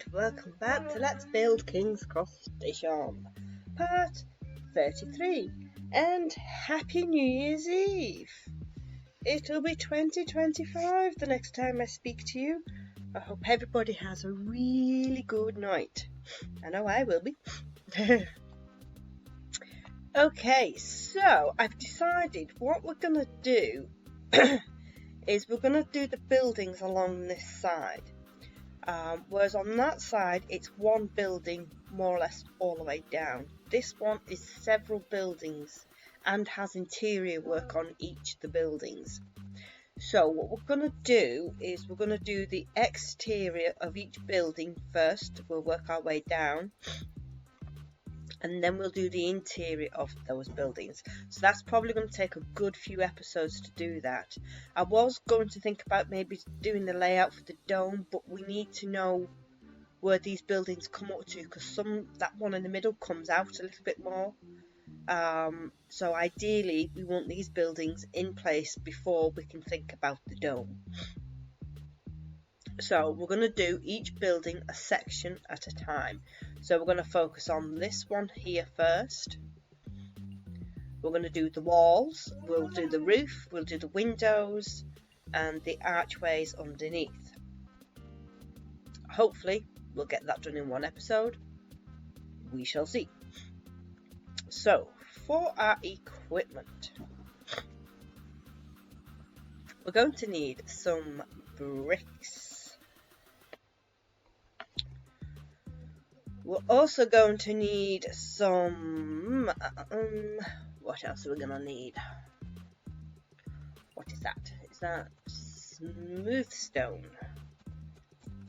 and welcome back to Let's Build King's Cross Station, part 33, and Happy New Year's Eve! It'll be 2025 the next time I speak to you. I hope everybody has a really good night. I know I will be. Okay, so I've decided what we're going to do is we're going to do the buildings along this side. Whereas on that side it's one building more or less all the way down. This one is several buildings and has interior work on each of the buildings. So what we're going to do is we're going to do the exterior of each building first. We'll work our way down and then we'll do the interior of those buildings. So that's probably going to take a good few episodes to do that. I was going to think about maybe doing the layout for the dome, but we need to know where these buildings come up to, because that one in the middle comes out a little bit more. So ideally we want these buildings in place before we can think about the dome. So we're going to do each building a section at a time. So we're going to focus on this one here first. We're going to do the walls, we'll do the roof, we'll do the windows and the archways underneath. Hopefully we'll get that done in one episode. We shall see. So for our equipment, we're going to need some bricks. We're also going to need some, what else are we going to need? What is that? Is that smooth stone?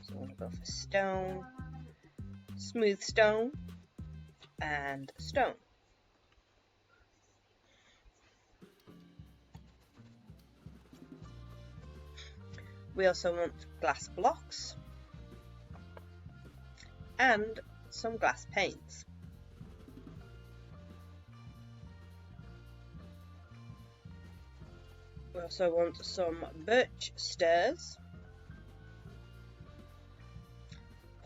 So I'm going to go for stone, smooth stone, and stone. We also want glass blocks and some glass panes. We also want some birch stairs,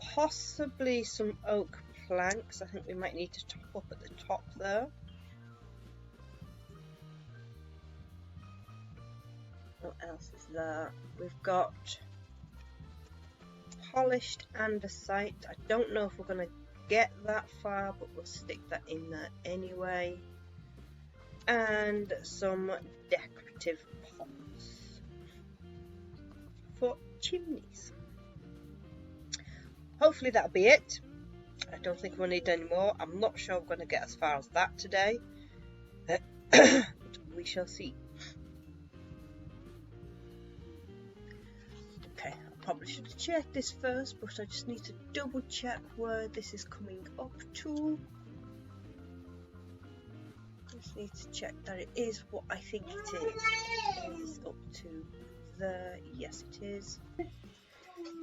possibly some oak planks. I think we might need to top up at the top there. What else is there? We've got polished andesite. I don't know if we're going to get that far, but we'll stick that in there anyway. And some decorative pots for chimneys. Hopefully that'll be it. I don't think we'll need any more. I'm not sure we're going to get as far as that today. But we shall see. Probably should have checked this first, but I just need to double check where this is coming up to. Just need to check that it is what I think it is. It is up to there. Yes, it is.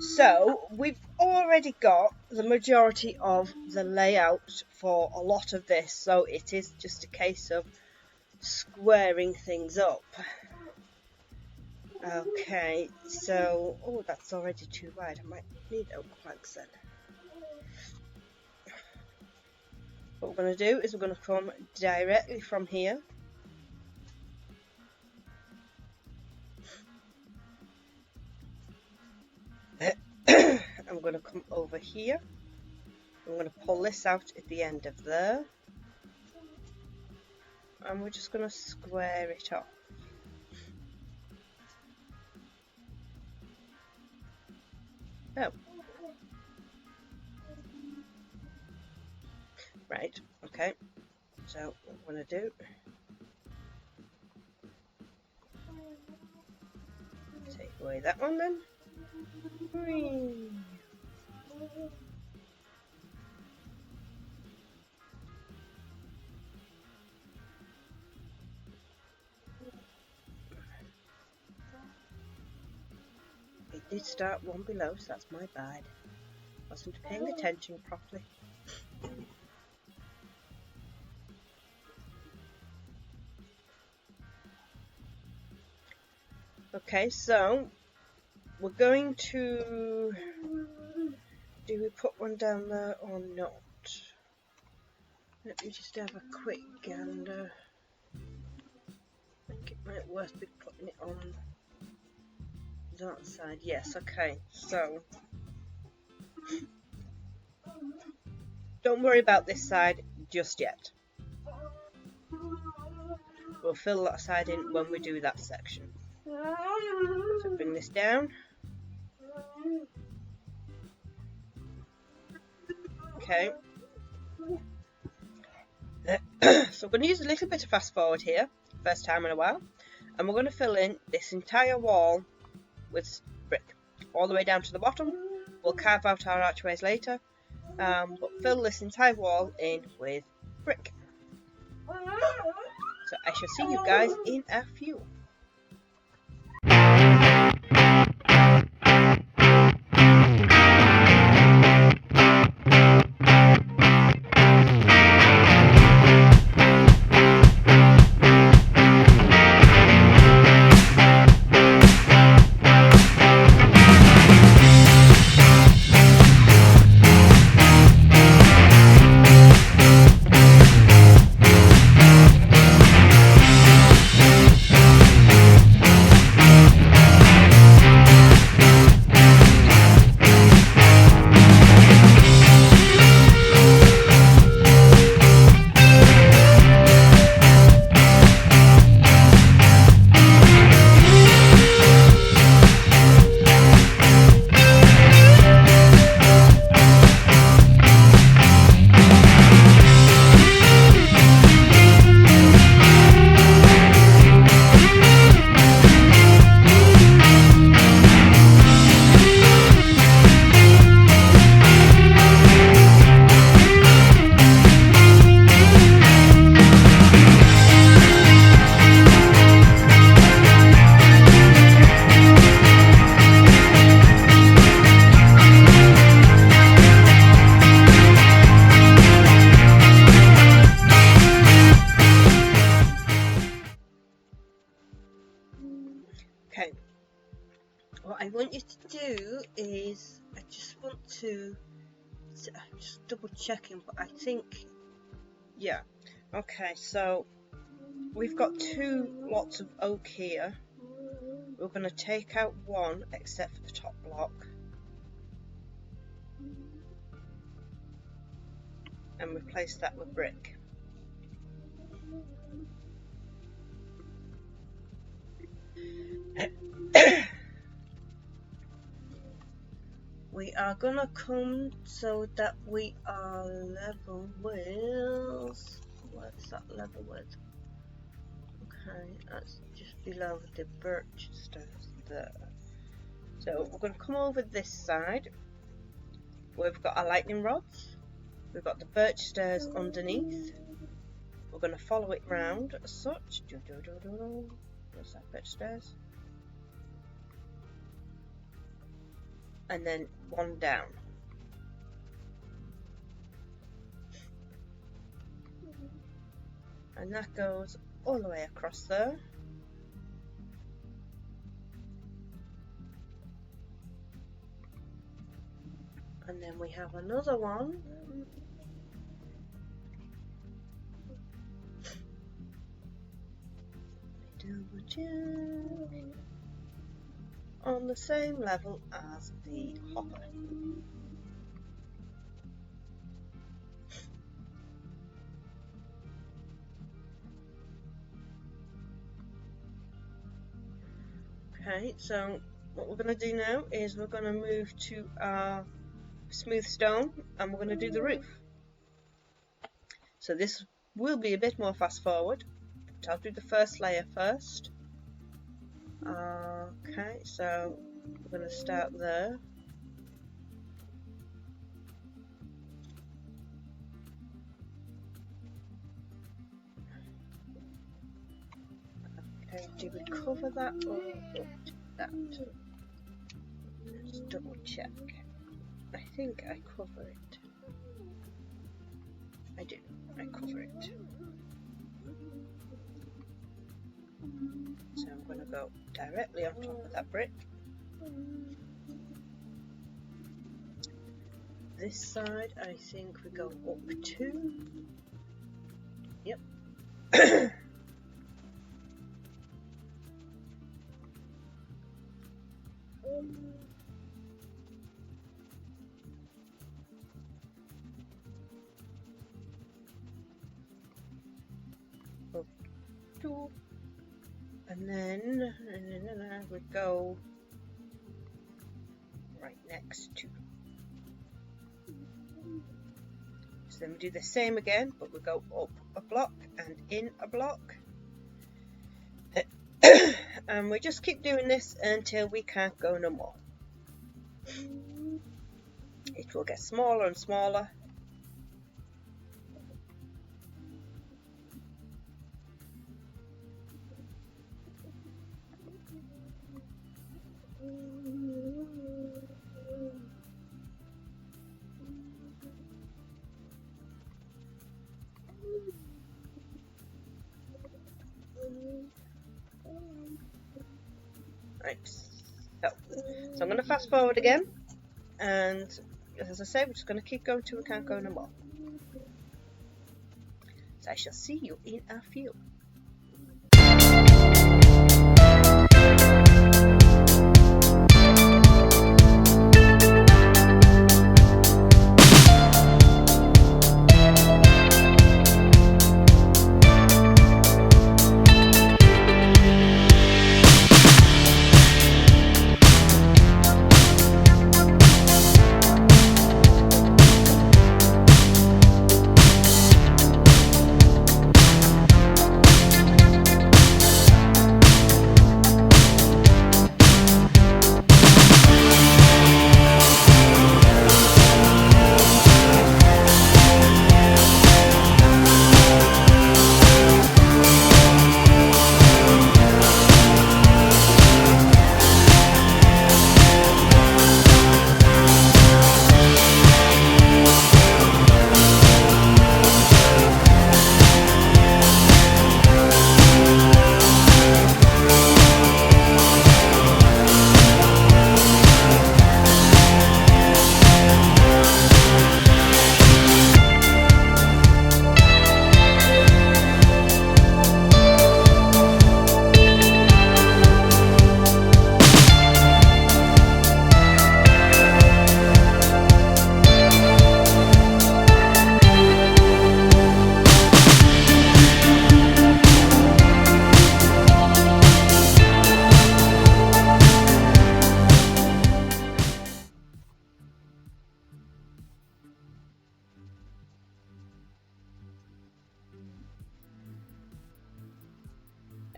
So we've already got the majority of the layout for a lot of this, so it is just a case of squaring things up. Okay, so, oh, that's already too wide. I might need oak planks then. What we're going to do is we're going to come directly from here. I'm going to come over here. I'm going to pull this out at the end of there. And we're just going to square it off. Oh. Right, okay. So what I'm going to do, take away that one then. Whee. It did start one below, so that's my bad. Wasn't paying attention properly. Okay, so we're going to do we put one down there or not? Let me just have a quick gander. I think it might worth be putting it on that side. Yes, okay, so don't worry about this side just yet. We'll fill that side in when we do that section. So bring this down. Okay. So we're going to use a little bit of fast forward here, first time in a while, and we're going to fill in this entire wall with brick, all the way down to the bottom. We'll carve out our archways later, but fill this entire wall in with brick. So I shall see you guys in a few. Okay, what I want you to do is, I just want to, I'm just double checking, but I think, yeah, okay, so we've got two lots of oak here. We're going to take out one except for the top block and replace that with brick. We are gonna come so that we are level with, what's that level with? Okay, that's just below the birch stairs there. So we're gonna come over this side. We've got our lightning rods. We've got the birch stairs underneath. We're gonna follow it round as such. Where's that birch stairs? And then one down. And that goes all the way across there. And then we have another one. Double check. On the same level as the hopper. Okay, so what we're going to do now is we're going to move to our smooth stone and we're going to do the roof. So this will be a bit more fast forward, but I'll do the first layer first. Okay, so we're going to start there. Okay, do we cover that or that? Let's double check. I think I cover it. I do. I cover it. So I'm going to go directly on top of that brick. this side, I think we go up 2. Yep. Up 2. And then we go right next to. So then we do the same again, but we go up a block and in a block. And we just keep doing this until we can't go no more. It will get smaller and smaller. Right, so I'm going to fast forward again, and as I say, we're just going to keep going till we can't go no more. So I shall see you in a few.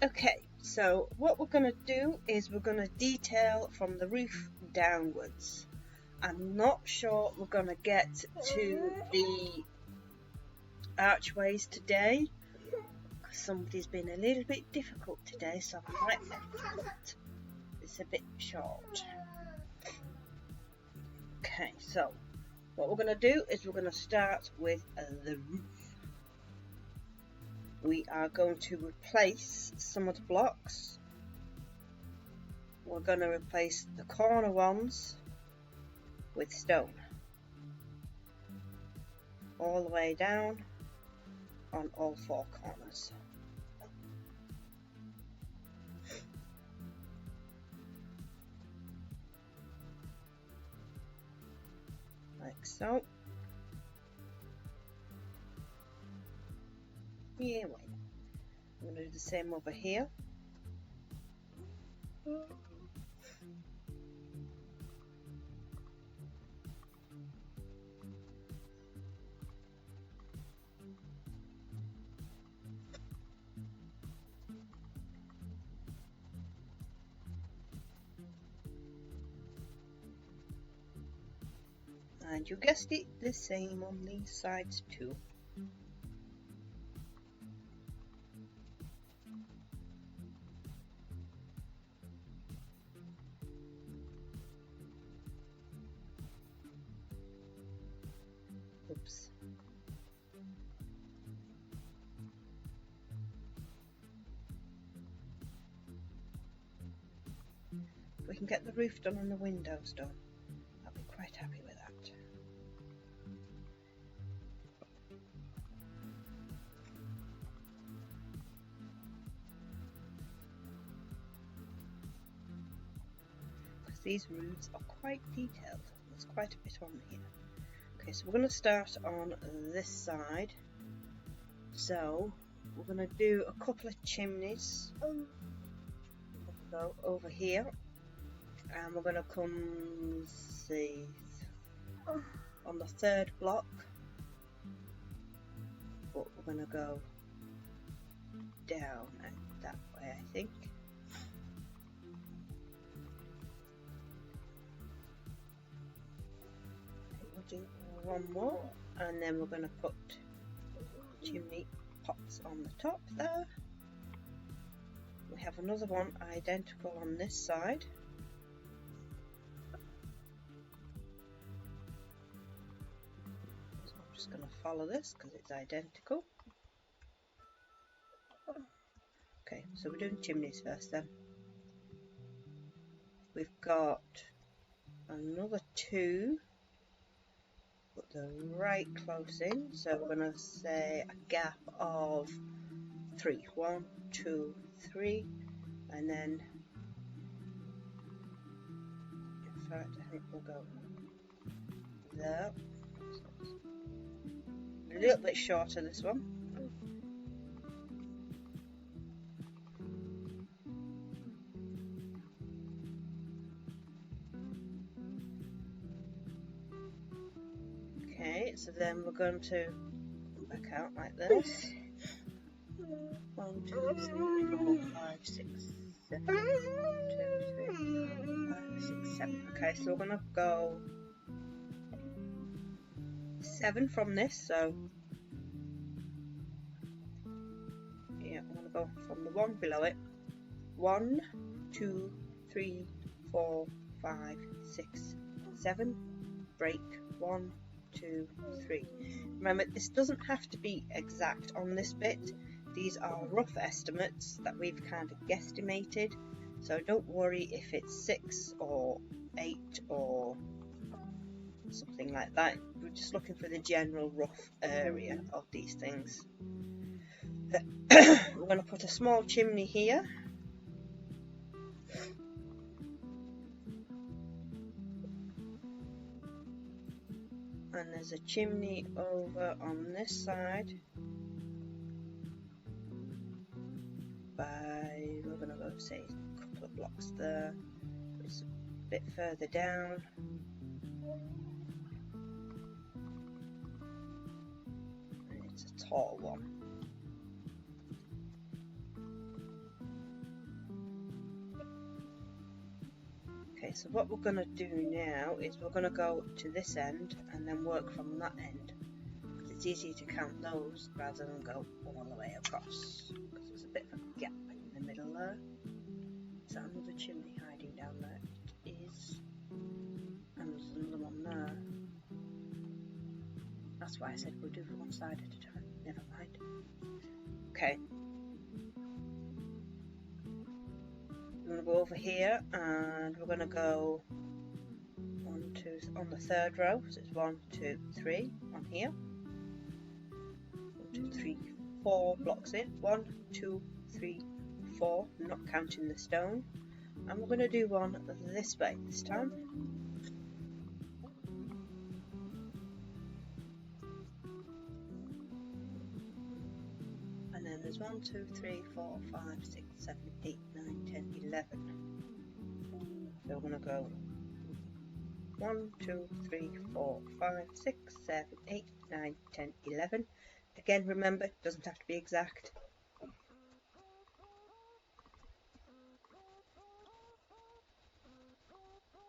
Okay, so what we're going to do is we're going to detail from the roof downwards. I'm not sure we're going to get to the archways today. Somebody's been a little bit difficult today, so I might cut this a bit short. Okay, so what we're going to do is we're going to start with the roof. We are going to replace some of the blocks. We're going to replace the corner ones with stone. All the way down on all 4 corners. Like so. Yeah, wait. I'm going to do the same over here. And you guessed it, the same on these sides too. Oops. If we can get the roof done and the windows done, I'll be quite happy with that. these roofs are quite detailed. There's quite a bit on here. Okay, so we're going to start on this side. So we're going to do a couple of chimneys. We'll go over here, and we're going to come see on the third block. But we're going to go down that way, I think. We'll do one more, and then we're going to put chimney pots on the top there. We have another one identical on this side. So I'm just going to follow this because it's identical. Okay, so we're doing chimneys first then. We've got another two, but they're right close in, so we're going to say a gap of 3. 1, 2, 3, and then in fact I think we'll go there. A little bit shorter this one. Okay, so then we're going to come back out like this. 1, 2, 3, 4, 5, 6, 7. 1, 2, 3, 4, 5, 6, 7. Okay, so we're going to go 7 from this, so yeah, I'm going to go from the one below it. 1, 2, 3, 4, 5, 6, 7. Break. 1, 2, 3. Remember, this doesn't have to be exact on this bit. These are rough estimates that we've kind of guesstimated, so don't worry if it's 6 or 8 or something like that. We're just looking for the general rough area of these things. We're going to put a small chimney here. And there's a chimney over on this side. We're going to go say a couple of blocks there. It's a bit further down. And it's a tall one. Okay, so what we're going to do now is we're going to go to this end and then work from that end, because it's easier to count those rather than go all the way across, because there's a bit of a gap in the middle there. Is that another chimney hiding down there? It is. And there's another one there. That's why I said we'll do one side at a time. Never mind. Okay. We're going to go over here and we're going to go 1, 2 on the third row. So it's 1, 2, 3 on here. 1, 2, 3, 4 blocks in. 1, 2, 3, 4, not counting the stone. And we're going to do one this way this time. And then there's 1, 2, 3, 4, 5, 6, 7, 8, 9, 10, 11. So we're going to go 1, 2, 3, 4, 5, 6, 7, 8, 9, 10, 11. Again, remember, it doesn't have to be exact.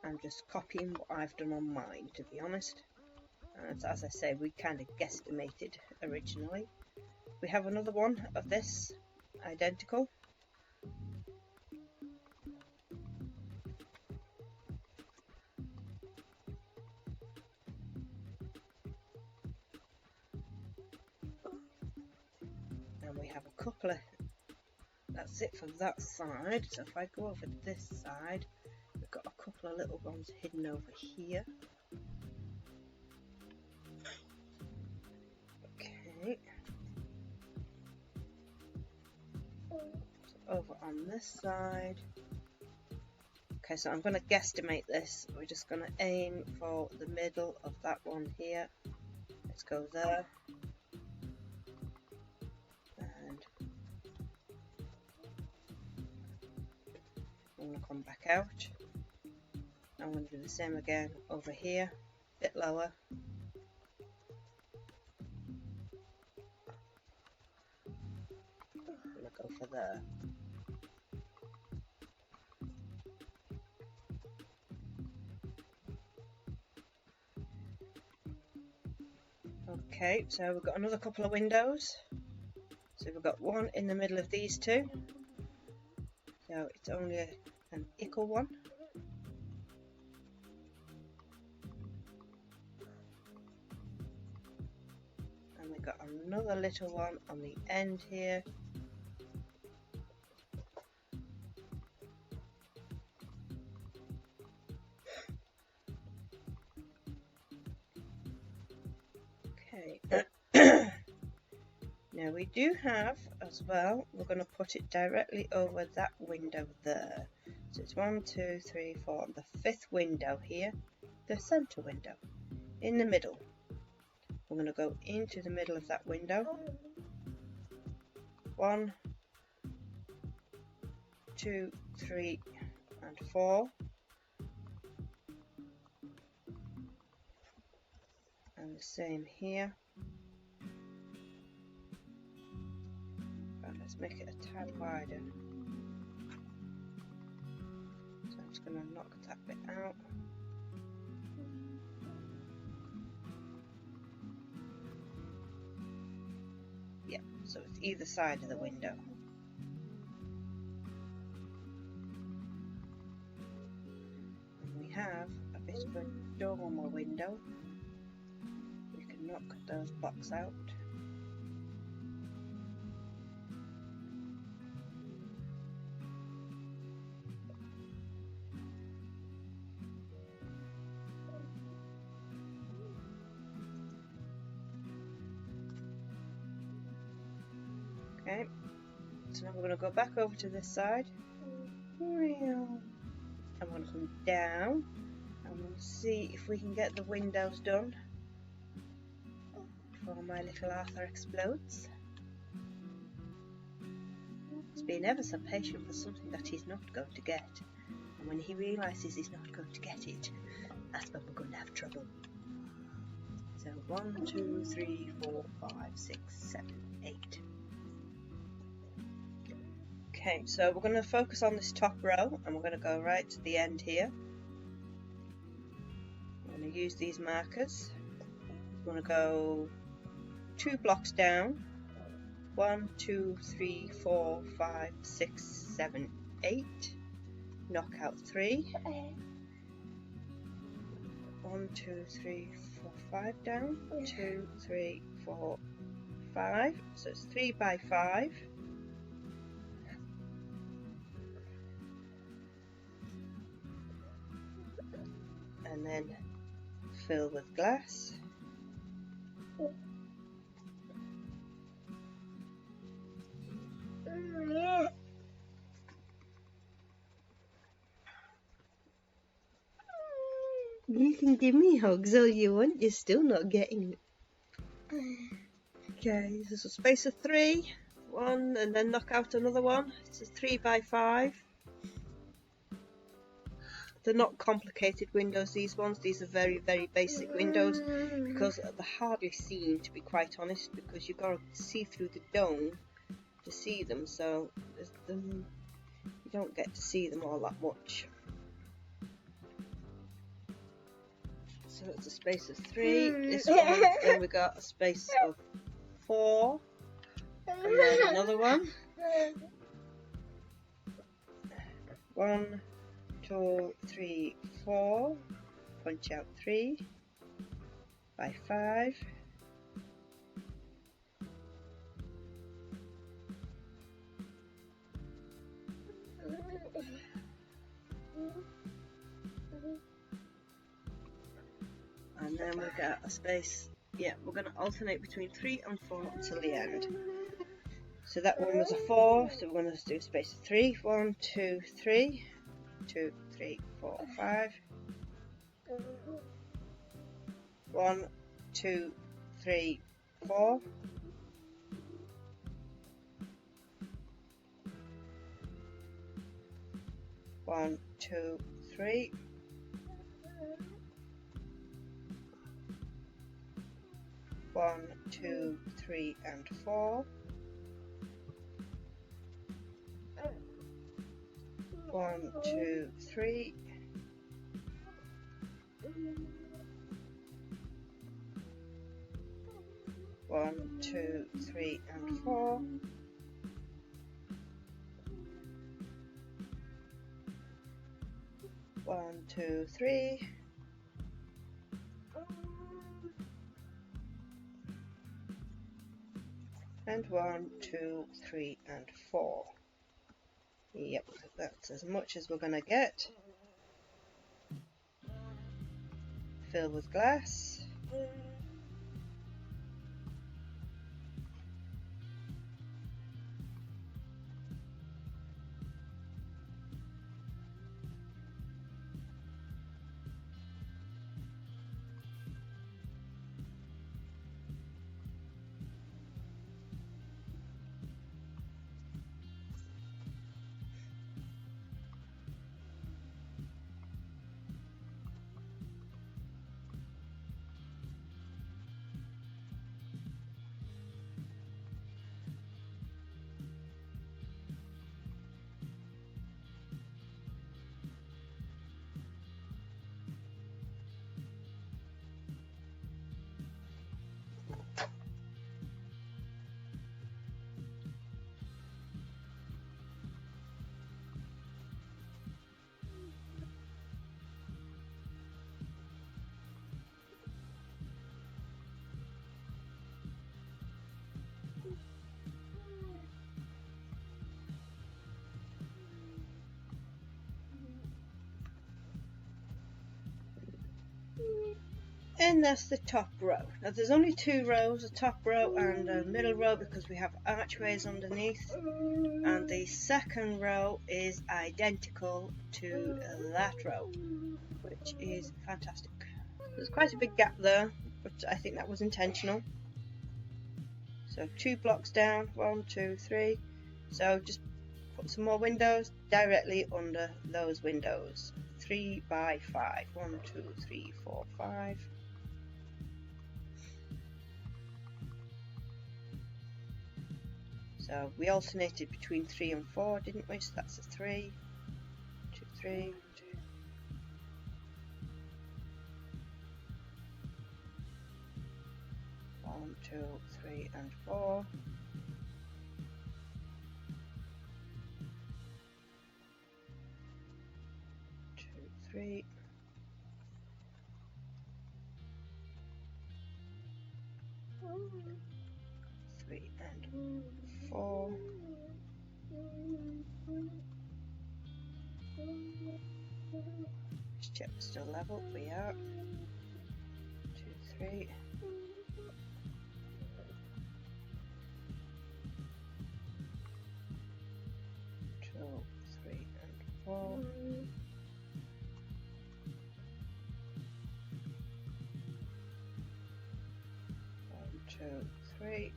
I'm just copying what I've done on mine, to be honest. And as I say, we kind of guesstimated originally. We have another one of this, identical. And we have a couple of, that's it for that side. So if I go over to this side, we've got a couple of little ones hidden over here. Okay. So over on this side, Okay, so I'm going to guesstimate this. We're just going to aim for the middle of that one here. Let's go there. And I'm going to come back out. I'm going to do the same again over here, a bit lower. I'm going to go for there. Okay, so we've got another couple of windows. So we've got one in the middle of these two. So it's only an equal one. And we've got another little one on the end here. Now we do have as well, we're going to put it directly over that window there. So it's 1, 2, 3, 4, the fifth window here, the centre window, in the middle. We're going to go into the middle of that window. 1, 2, 3, and 4. And the same here. Let's make it a tad wider. So I'm just going to knock that bit out. Yeah, so it's either side of the window. And we have a bit of a dormer window. We can knock those blocks out. Okay, so now we're going to go back over to this side. I'm going to come down and we'll see if we can get the windows done before my little Arthur explodes. He's been ever so patient for something that he's not going to get, and when he realises he's not going to get it, that's when we're going to have trouble. So 1, 2, 3, 4, 5, 6, 7, 8. Okay, so we're going to focus on this top row and we're going to go right to the end here. I'm going to use these markers. We're going to go 2 blocks down. 1, 2, 3, 4, 5, 6, 7, 8. Knock out 3. 1, 2, 3, 4, 5 down. 2, 3, 4, 5. So it's 3 by 5. And then fill with glass. You can give me hugs all you want, you're still not getting it. Okay, there's a space of 3. 1 and then knock out another one. It's a 3 by 5. They're not complicated windows, these ones. These are very, very basic windows because they're hardly seen, to be quite honest, because you've got to see through the dome to see them, so you don't get to see them all that much. So it's a space of 3. This one, then we got a space of 4, and then another one. 1, 2, 3, 4. Punch out 3 by 5. And then we've got a space, yeah, we're going to alternate between 3 and 4 until the end. So that one was a 4, so we're going to do a space of 3. 1, 2, 3. 2, 3, 4, 5. 1, 2, 3, 4. 1, 2, 3. 1, 2, 3, and 4. 1, 2, 3. 1, 2, 3, and 4. 1, 2, 3. And 1, 2, 3, and 4. Yep, that's as much as we're going to get. Fill with glass. And that's the top row. Now there's only 2 rows, a top row and a middle row, because we have archways underneath, and the second row is identical to that row, which is fantastic. There's quite a big gap there, but I think that was intentional. So 2 blocks down, 1, 2, 3. So just put some more windows directly under those windows. 3 by 5. 1, 2, 3, 4, 5. So we alternated between 3 and 4, didn't we? So that's a 3, 2, 3, 2. 1, 2, 3, and 4. 2, 3. 3 and 4. Just check we're still level. We are. 2, 3. 2, 3, and 4. 1, 2, 3.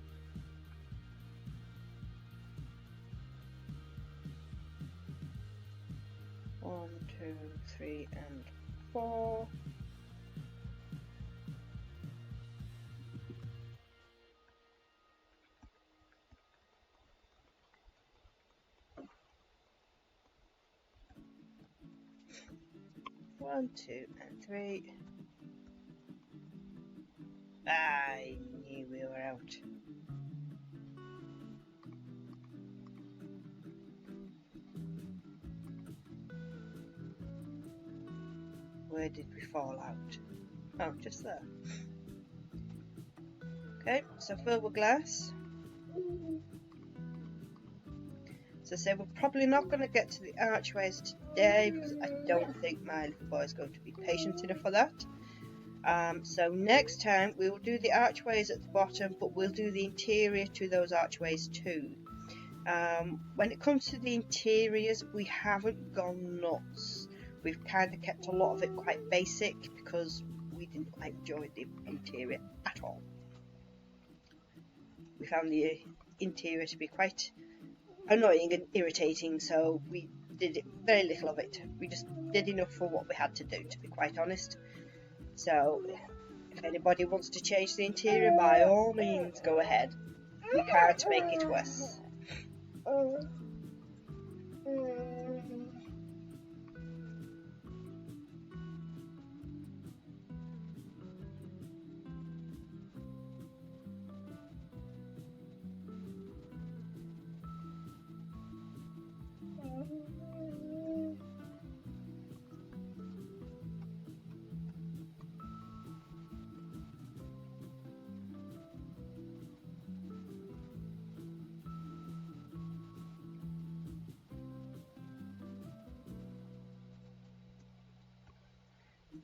1, 2, 3, and 4. 1, 2, and 3. I knew we were out. Where did we fall out? Oh, just there. Okay, so fill with glass. So say we're probably not going to get to the archways today, because I don't think my little boy is going to be patient enough for that. So next time we will do the archways at the bottom, but we'll do the interior to those archways too. When it comes to the interiors, we haven't gone nuts. We've kind of kept a lot of it quite basic because we didn't enjoy the interior at all. We found the interior to be quite annoying and irritating, so we did very little of it. We just did enough for what we had to do, to be quite honest. So if anybody wants to change the interior, by all means go ahead. We can't make it worse.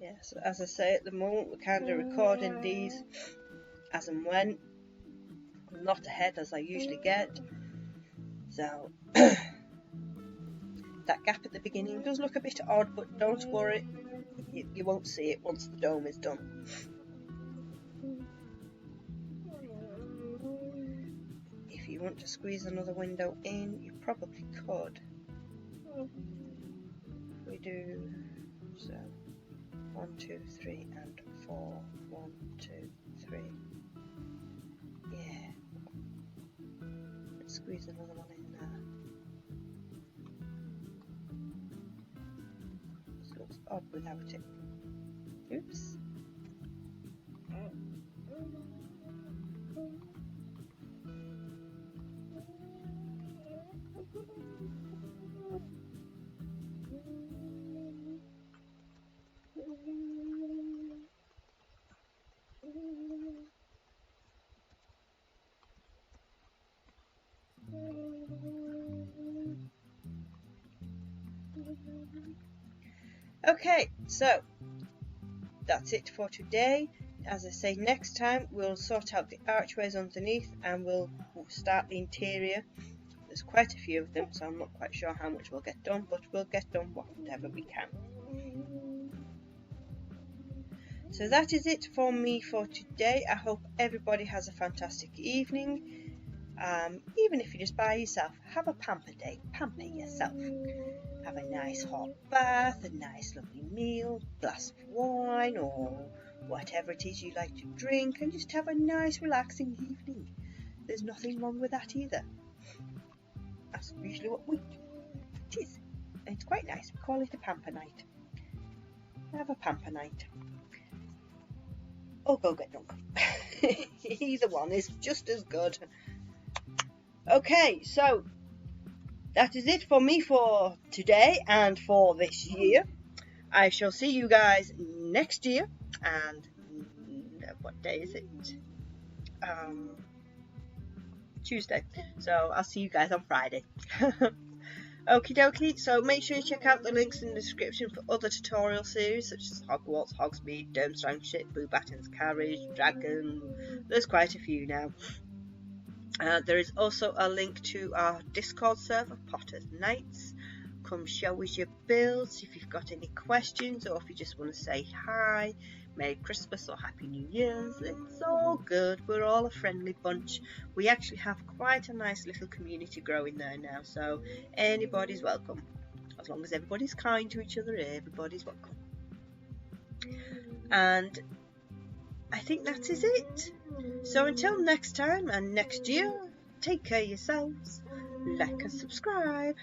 Yes, as I say, at the moment we're kind of recording these as and when. I'm not ahead as I usually get. So that gap at the beginning does look a bit odd, but don't worry, you won't see it once the dome is done. If you want to squeeze another window in, you probably could. We do so. 1, 2, 3 and 4. 1, 2, 3. Yeah. Let's squeeze another one in there. This looks odd without it. Oops. Okay, so that's it for today. As I say, next time we'll sort out the archways underneath and we'll start the interior. There's quite a few of them, so I'm not quite sure how much we'll get done, but we'll get done whatever we can. So that is it for me for today. I hope everybody has a fantastic evening. Even if you're just by yourself, have a pamper day. Pamper yourself. Have a nice hot bath, a nice lovely meal, glass of wine or whatever it is you like to drink, and just have a nice relaxing evening. There's nothing wrong with that either. That's usually what we do. It is. And it's quite nice. We call it a pamper night. Have a pamper night. Or go get drunk. Either one is just as good. Okay, so that is it for me for today and for this year. I shall see you guys next year. And what day is it? Tuesday. So I'll see you guys on Friday. Okie dokie, so make sure you check out the links in the description for other tutorial series such as Hogwarts, Hogsmeade, Durmstrang Ship, Beauxbatons, Carriage, Dragon. There's quite a few now. There is also a link to our Discord server, Potter's Nights. Come show us your builds if you've got any questions or if you just want to say hi, Merry Christmas or Happy New Year's. It's all good. We're all a friendly bunch. We actually have quite a nice little community growing there now, so anybody's welcome. As long as everybody's kind to each other, everybody's welcome. And I think that is it. So until next time and next year, take care of yourselves, like and subscribe.